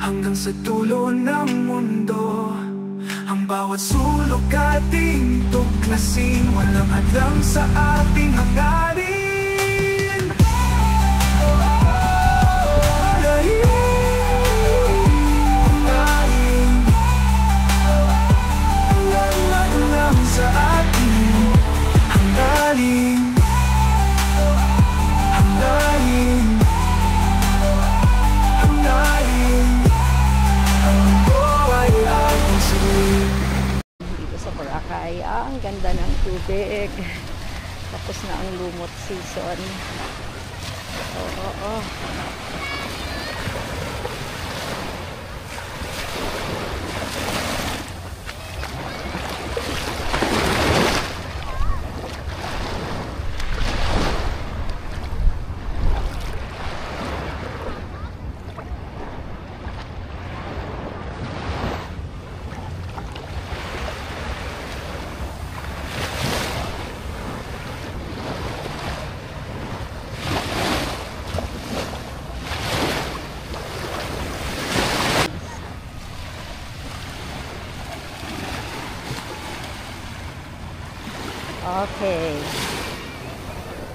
hanggang sa dulo ng mundo. Ang bawat sulok ating tuklasin, walang hadlang sa ating hangarin. Sa ating hangarin, hangarin, hangarin, ang mundo ay ating suriin. Dito sa Boracay, ang ganda ng tubig. Tapos na ang lumot season. Oo. Okay.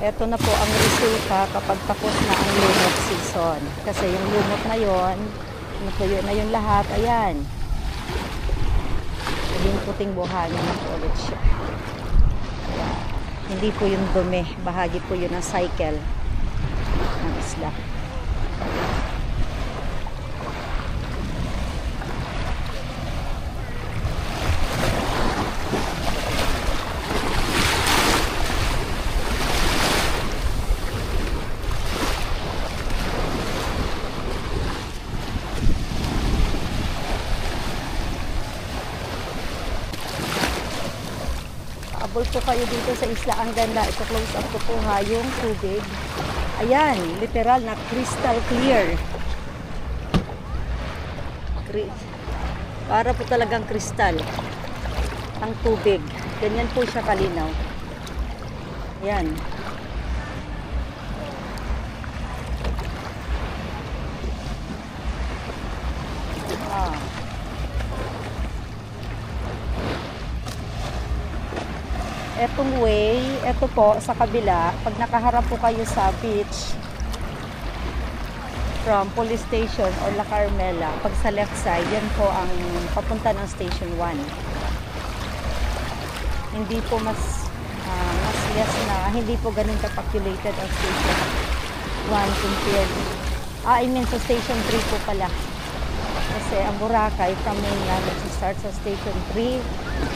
Ito na po ang resulta kapag tapos na ang lumot season. Kasi yung lumot na yon, natuyo na yung lahat. Ayan. Naging puting buhangin na po ulit siya. Hindi po yung dumi. Bahagi po yun ng cycle ng isla. Abol po kayo dito sa isla. Ang ganda. Ito close up ko po ha, yung tubig. Ayan, literal na crystal clear. Para po talagang kristal ang tubig. Ganyan po siya kalinaw. Ayan. Etong way, eto po sa kabila, pag nakaharap po kayo sa beach from police station or La Carmela, pag sa left side, yan po ang papunta ng station 1. Hindi po mas less na, hindi po ganun ka-populated ang station 1 compared. I mean sa station 3 po pala. Kasi ang Boracay from mainland start sa station 3,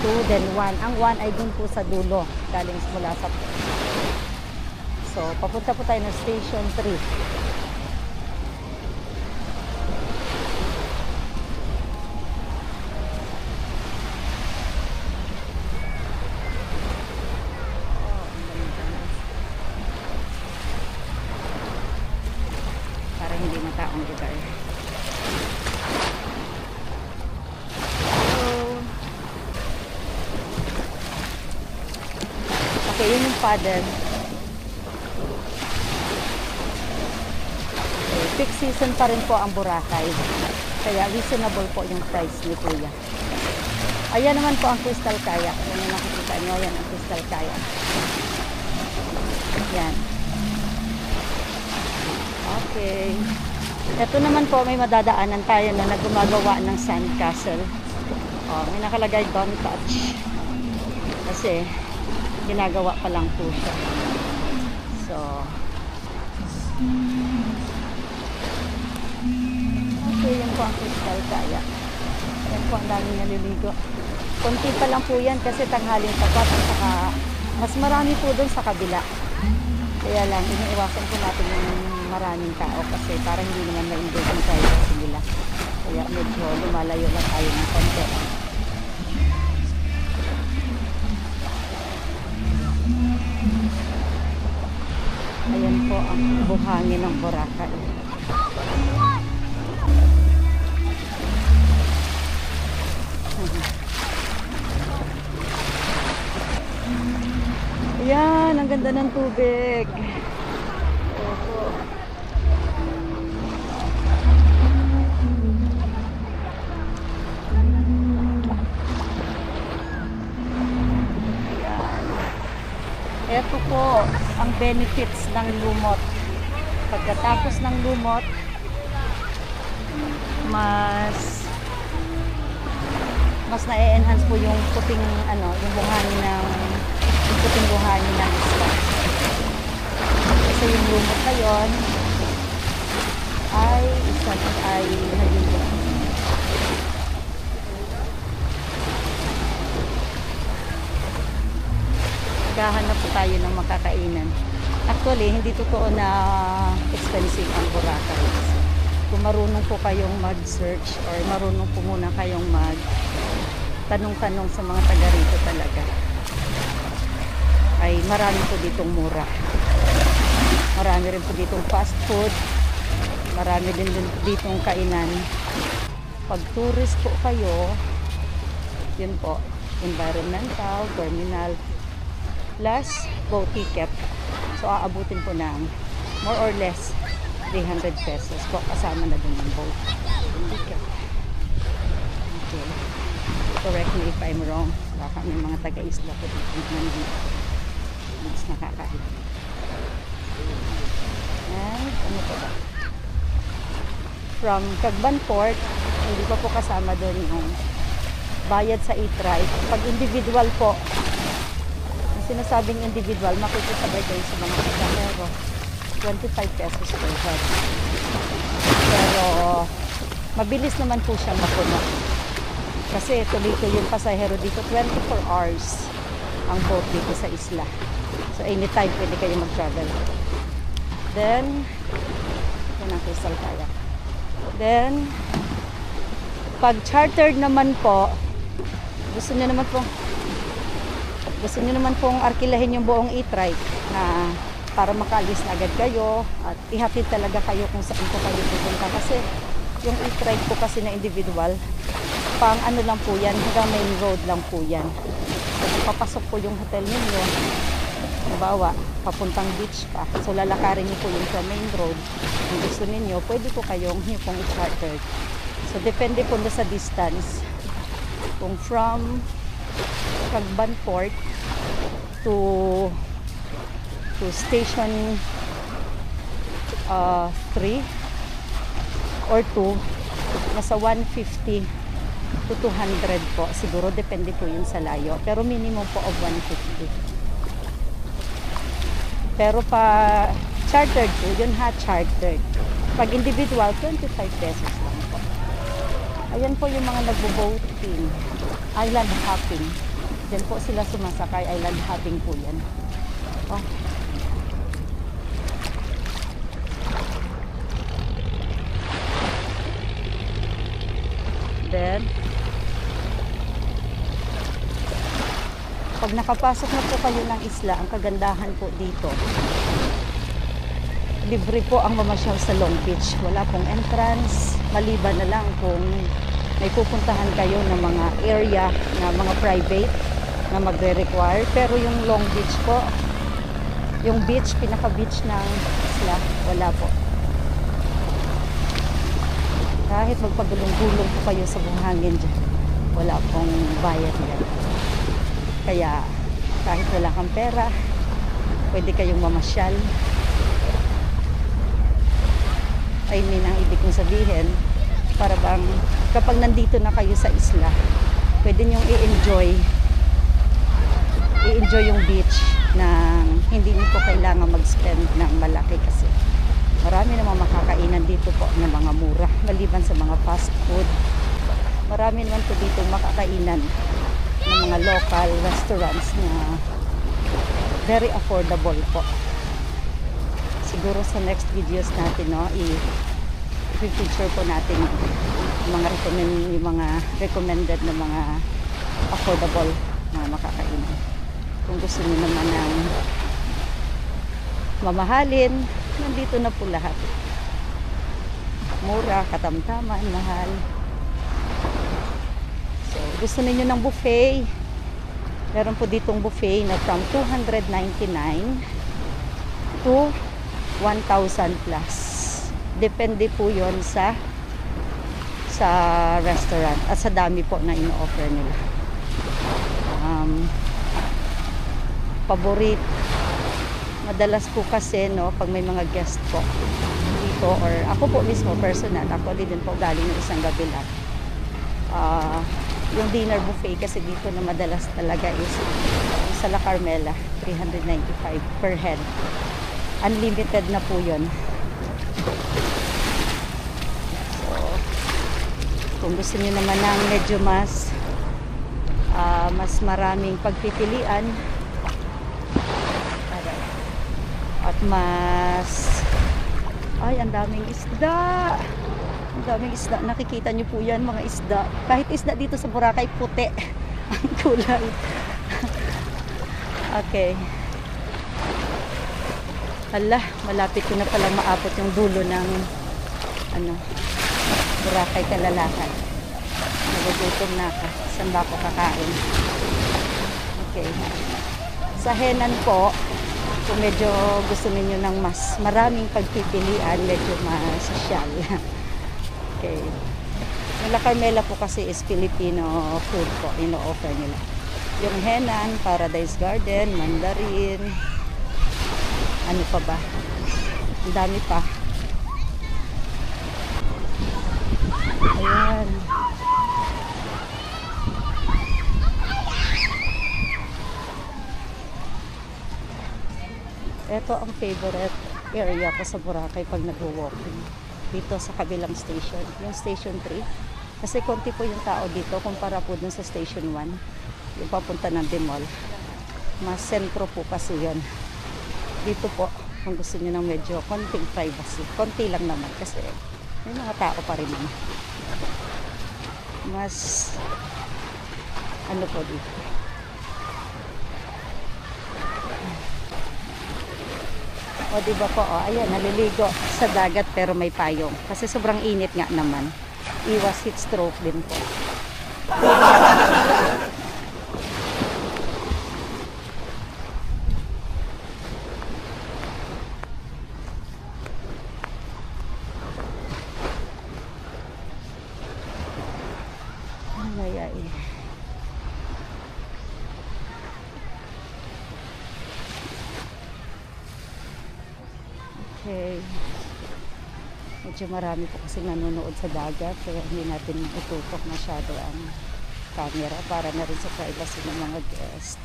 2, then 1. Ang 1 ay dun po sa dulo, galing mula sa... So, papunta po tayo ng station 3. Para hindi mataong lugar. Okay, yun yung paddle. Okay, peak season pa rin po ang Boracay. Kaya reasonable po yung price ni Kuya. Ayan naman po ang crystal kayak. Yan yung nakikita nyo. Yan ang crystal kayak. Yan. Okay. Ito naman po may madadaanan tayo na nagumagawa ng sandcastle. Oh, may nakalagay don't touch. Kasi ginagawa pa lang po siya. So, okay, yan po ang crystal kayak. Yan po ang daming naliligo. Konti pa lang po yan kasi tanghaling tapat at saka mas marami po doon sa kabila. Kaya lang, iniiwasan po natin yung maraming tao kasi para hindi naman ma-injure yung privacy nila. Kaya medyo lumalayo lang tayo ng konti. Ayan po ang buhangin ng Boracay. Ayan, ang ganda ng tubig. Opo. Ito po ang benefits ng lumot. Pagkatapos ng lumot, mas na-enhance po yung puting yung puting buhangin ng isla. Kasi yung lumot ngayon ay nalilot. Maghahanap po tayo ng makakainan. Actually, hindi totoo na expensive ang Boracay. Kung marunong po kayong mag-search or marunong po muna kayong tanong-tanong sa mga taga rito talaga, ay marami po ditong mura. Marami rin po ditong fast food. Marami din ditong kainan. Pag tourist po kayo, yun po, environmental, terminal, plus boat ticket. So aabutin po ng more or less 300 pesos po, kasama na din ng boat ticket. Okay. Correct me if I'm wrong. Baka may mga taga-isla po dito. Mas nakakaalam. And ano po ba? From Cagban Port, hindi pa po kasama doon yung bayad sa e-trike. Pag individual po, yung sinasabing individual, makikisabay kayo sa mga pasahero. 25 pesos per head. Pero mabilis naman po siyang mapuno. Kasi tuloy-tuloy yung pasahero dito, 24 hours ang boat dito sa isla. So anytime pwede kayo mag-travel. Then, yan ang Crystal Kayak. Then, pag chartered naman po, gusto niyo naman pong arkilahin yung buong e-trike na para makaalis na agad kayo at ihatid talaga kayo kung saan po kayo pupunta. Kasi yung e-trike po kasi na individual, pang lang po yan, hanggang main road lang po yan. So, kung papasok po yung hotel ninyo, halimbawa, papuntang beach pa, so lalakarin niyo po yung sa main road. Kung gusto ninyo, pwede po kayong pong i-charter. So, depende po na sa distance. Kung from Cagban Port to station 3 or 2, nasa 150 to 200 po. Siguro depende po yun sa layo. Pero minimum po of 150. Pero pa chartered po, yun chartered. Pag individual, 25 pesos lang po. Ayan po yung mga nagbo-boating, island hopping. Diyan po sila sumasakay, island hopping po yan. Oh. Then, pag nakapasok na po kayo ng isla, ang kagandahan po dito, libre po ang mamasyal sa Long Beach. Wala pong entrance, maliban na lang kung may pupuntahan kayo ng mga area na mga private na magre-require. Pero yung Long Beach po, yung beach, pinaka-beach ng isla, wala po. Kahit magpagulong-gulong po kayo sa buhangin dyan, wala pong bayad yan. Kaya kahit wala kang pera, pwede kayong mamasyal. I mean, ang ibig kong sabihin, para bang kapag nandito na kayo sa isla, pwede nyong i-enjoy yung beach na hindi nyo po kailangan mag-spend ng malaki kasi marami namang makakainan dito po ng mga mura, maliban sa mga fast food. Marami naman po dito makakainan ng mga local restaurants na very affordable po. Siguro sa next videos natin, no, i-feature po natin yung mga recommended na mga affordable na makakainan. Kung gusto niyo naman ng mamahalin, nandito na po lahat. Mura, katamtaman, mahal. So, gusto niyo ng buffet, meron po ditong buffet na from 299 to 1,000 plus. Depende po yon sa restaurant at sa dami po na ino-offer nila. Madalas po kasi, no, pag may mga guest po dito, or ako po mismo personal, actually din po galing ng isang gabi lang. Yung dinner buffet kasi dito na madalas talaga is sa La Carmela, 395 per head. Unlimited na po yun. So, kung gusto niyo naman ng medyo mas maraming pagpipilian at mas ang daming isda. Ang daming isda. Nakikita niyo po yan, mga isda. Kahit isda dito sa Boracay, puti ang kulay. Okay. Hala, malapit ko na palang maabot yung dulo ng Boracay Kalalakan. Nagugutom na ako. Saan ba ako kakain? Okay. Sa Henan po, kung medyo gusto niyo ng mas maraming pagpipilian, medyo masosyal. Okay. Yung La Carmela po kasi is Filipino food po, ino-offer nila. Yung Henan, Paradise Garden, Mandarin, ano pa ba? Ang dami pa. Ayan. Ito ang favorite area ko sa Boracay pag nag-walking. Dito sa kabilang station, yung Station 3. Kasi konti po yung tao dito kumpara po dun sa Station 1, yung papunta ng Bimol. Mas sentro po kasi yun. Dito po, kung gusto niyo ng medyo konting privacy, konti lang naman kasi may mga tao pa rin naman. Mas ano po dito. O diba po, ayan, naliligo sa dagat pero may payong. Kasi sobrang init nga naman. Iwas heat stroke din po. Ay. Okay. Medyo marami po kasi nanonood sa dagat kaya hindi natin itutok masyado ang camera para na rin sa privacy ng mga guest.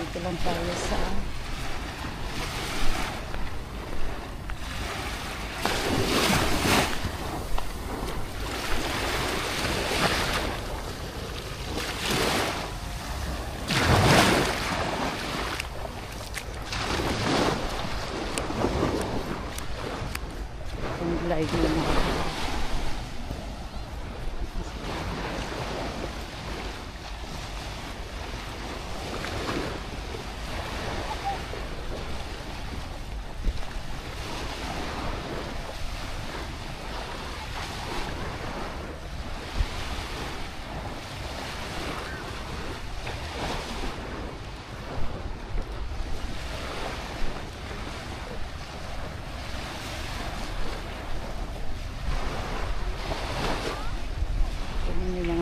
Dito lang tayo sa live na.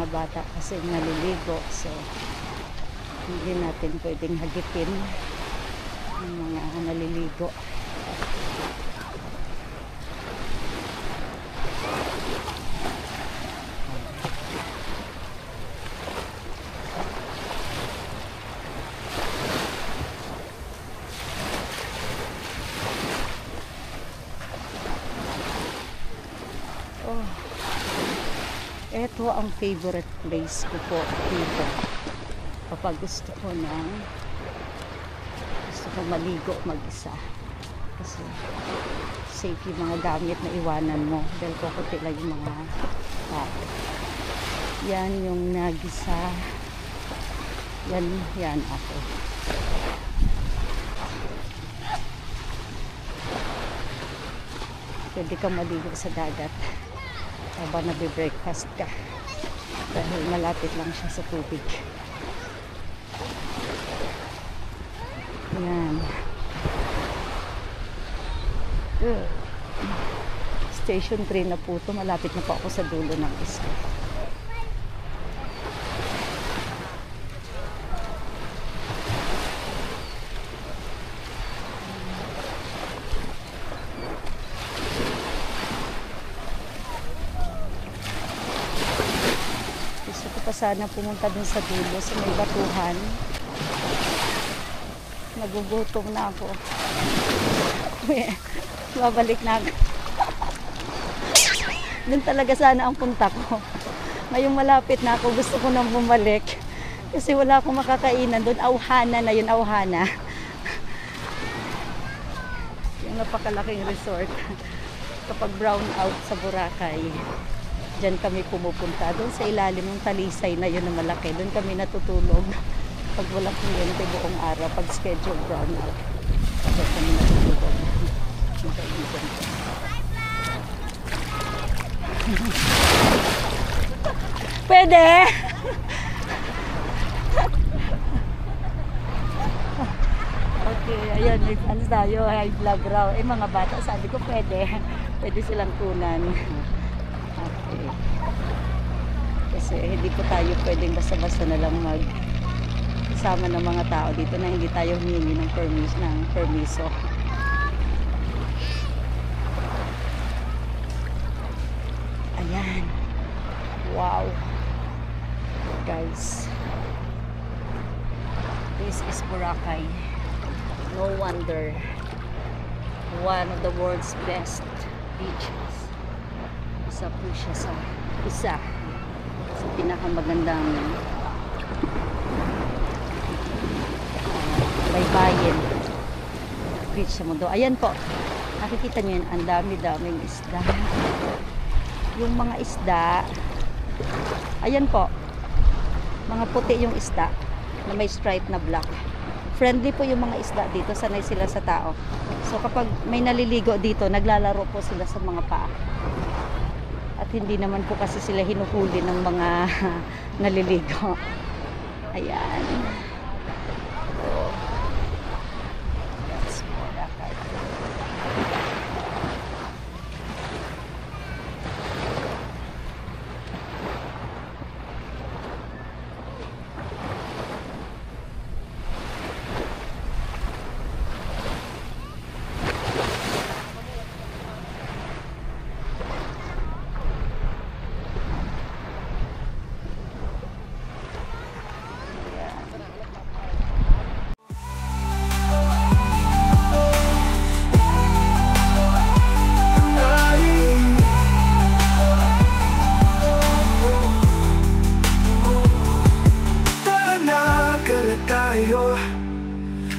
Bata kasi naliligo, so hindi natin pwedeng hagipin yung mga naliligo. Ito ang favorite place ko po dito kapag gusto ko maligo mag-isa kasi safe yung mga gamit na iwanan mo dahil kukunti lang yung mga tao. Yan yung nagisa, yan ako. Pwede kang maligo sa dagat habang nagbe-breakfast ka dahil malapit lang siya sa tubig. Yan. Station 3 na po ito. Malapit na po ako sa dulo ng isla. pa sana pumunta dun sa dulo, sa may batuhan. Nagugutom na ako. Babalik na ako. Dun talaga sana ang punta ko. Ngayong malapit na ako, gusto ko nang bumalik. Kasi wala akong makakainan doon. Auhana na yun, Auhana. Yung napakalaking resort. Kapag brown out sa Boracay, dyan kami pumupunta. Doon sa ilalim ng talisay na yun na malaki. Doon kami natutulog. Pag walang kliyente buong araw, pag schedule brown out. Doon kami natutulog. Yung kaibigan ko. Pwede! Okay, ayan, may fans tayo, high vlog raw. Eh, mga bata, sabi ko pwede. Pwede silang kunan. Okay. Kasi hindi po tayo pwedeng basta-basta na lang sama ng mga tao dito na hindi tayo humingi ng permiso. Ayan. Wow. Guys. This is Boracay. No wonder. One of the world's best beaches. Isa po siya sa pinakamagandang baybayin beach sa mundo. Ayan po. Nakikita niyo yun, ang dami-daming isda. Yung mga isda, ayan po, mga puti yung isda na may stripe na black. Friendly po yung mga isda dito, sanay sila sa tao. So kapag may naliligo dito, naglalaro po sila sa mga paa. At hindi naman po kasi sila hinuhuli ng mga naliligo. Ayan. Oh. That's Boracay.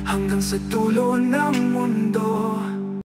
Hanggang sa dulo ng mundo.